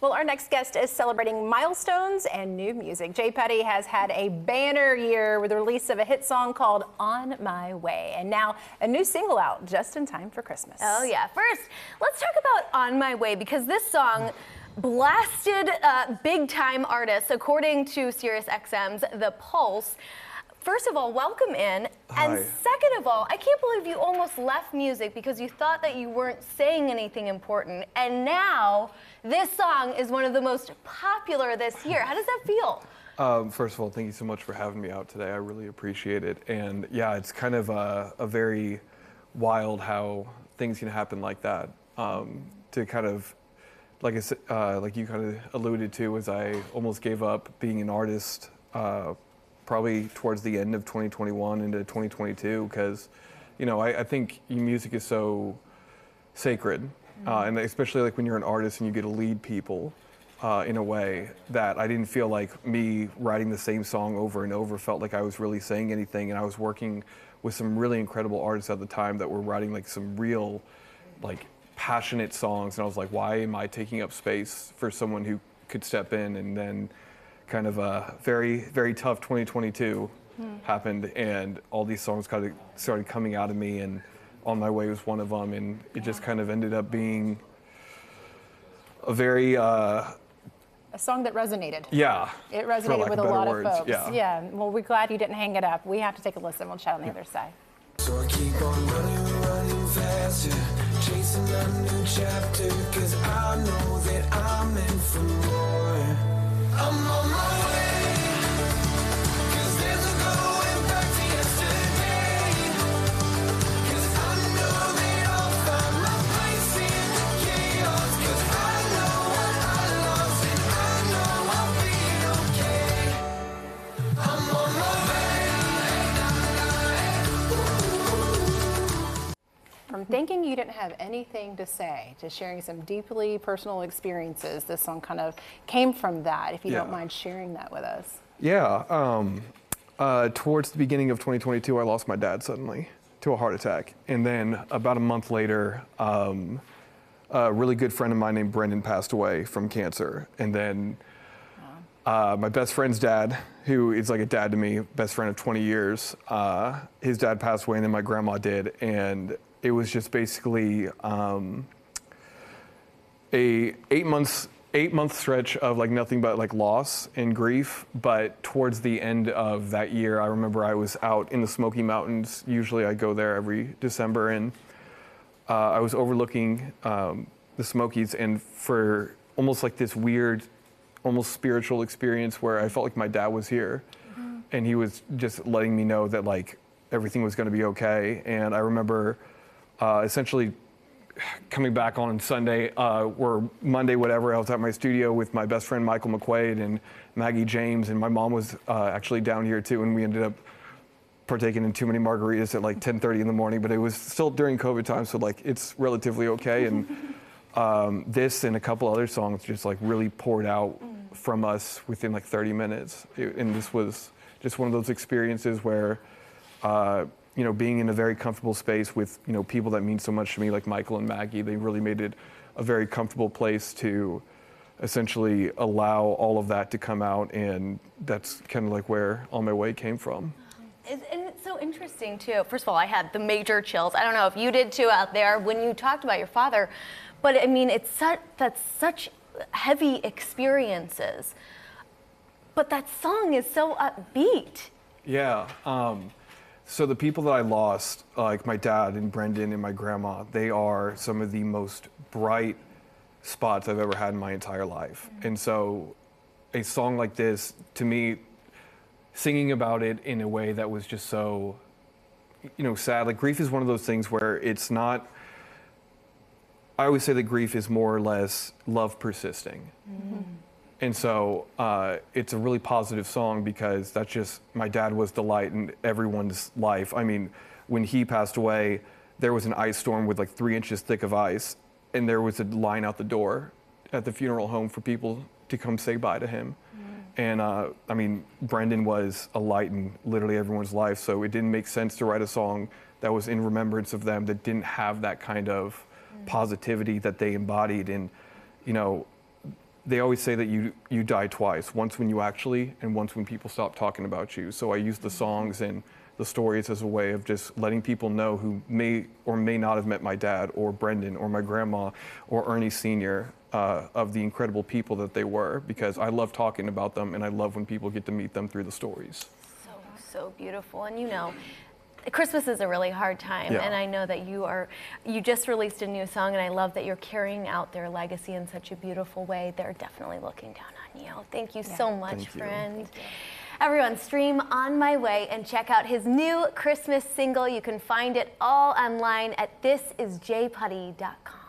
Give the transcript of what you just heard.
Well, our next guest is celebrating milestones and new music. Jay Putty has had a banner year with the release of a hit song called On My Way, and now a new single out just in time for Christmas. Oh yeah. First, let's talk about On My Way, because this song blasted big time artists, according to SiriusXM's The Pulse. First of all, welcome in. Hi. And second of all, I can't believe you almost left music because you thought that you weren't saying anything important. And now this song is one of the most popular this year. How does that feel? First of all, thank you so much for having me out today. I really appreciate it. And yeah, it's kind of a very wild how things can happen like that. To kind of, like I said, like you kind of alluded to, as I almost gave up being an artist probably towards the end of 2021 into 2022, because, you know, I think music is so sacred, and especially like when you're an artist and you get to lead people in a way that I didn't feel like me writing the same song over and over felt like I was really saying anything. And I was working with some really incredible artists at the time that were writing like some real, like, passionate songs, and I was like, why am I taking up space for someone who could step in? And then kind of a very, very tough 2022 happened, and all these songs kind of started coming out of me, and On My Way was one of them, and it just kind of ended up being a very a song that resonated. Yeah. It resonated with a lot of folks. Yeah. Well, we're glad you didn't hang it up. We have to take a listen. We'll chat on the other side. So I keep on running faster, chasing a new chapter, 'cause I know that I'm in for more. I'm on my way, 'cause there's no going back to yesterday, 'cause I know that I'll find my place in the chaos, 'cause I know what I lost and I know I'll be okay. I'm on my way. From thinking you didn't have anything to say to sharing some deeply personal experiences, this song kind of came from that, if you don't mind sharing that with us. Yeah. Towards the beginning of 2022, I lost my dad suddenly to a heart attack. And then about a month later, a really good friend of mine named Brendan passed away from cancer. And then my best friend's dad, who is like a dad to me, best friend of 20 years, his dad passed away, and then my grandma did. And it was just basically a 8-month stretch of like nothing but like loss and grief. But towards the end of that year, I remember I was out in the Smoky Mountains. Usually I go there every December, and I was overlooking the Smokies, and for almost like this weird, almost spiritual experience where I felt like my dad was here, and he was just letting me know that like everything was going to be okay. And I remember essentially coming back on Sunday or Monday, whatever, I was at my studio with my best friend Michael McQuaid and Maggie James, and my mom was actually down here too, and we ended up partaking in too many margaritas at like 10:30 in the morning, but it was still during COVID time, so like it's relatively okay. And this and a couple other songs just like really poured out from us within like 30 minutes. And this was just one of those experiences where you know, being in a very comfortable space with, you know, people that mean so much to me, like Michael and Maggie, they really made it a very comfortable place to essentially allow all of that to come out. And that's kind of like where On My Way came from. And it's so interesting too. First of all, I had the major chills. I don't know if you did too out there when you talked about your father, but I mean, that's such heavy experiences. But that song is so upbeat. Yeah. So the people that I lost, like my dad and Brendan and my grandma, they are some of the most bright spots I've ever had in my entire life. And so a song like this, to me, singing about it in a way that was just so, you know, sad. Like grief is one of those things where it's not, I always say that grief is more or less love persisting. And so it's a really positive song, because that's just, my dad was the light in everyone's life. I mean, when he passed away, there was an ice storm with like 3 inches thick of ice, and there was a line out the door at the funeral home for people to come say bye to him. And I mean, Brendan was a light in literally everyone's life, so it didn't make sense to write a song that was in remembrance of them, that didn't have that kind of positivity that they embodied. And, you know, they always say that you die twice, once when you actually, and once when people stop talking about you. So I use the songs and the stories as a way of just letting people know who may or may not have met my dad or Brendan or my grandma or Ernie Sr. Of the incredible people that they were, because I love talking about them and I love when people get to meet them through the stories. So beautiful. And you know, Christmas is a really hard time, and I know that you just released a new song, and I love that you're carrying out their legacy in such a beautiful way. They're definitely looking down on you. Thank you so much, friend. Everyone, stream On My Way and check out his new Christmas single. You can find it all online at thisisjayputty.com.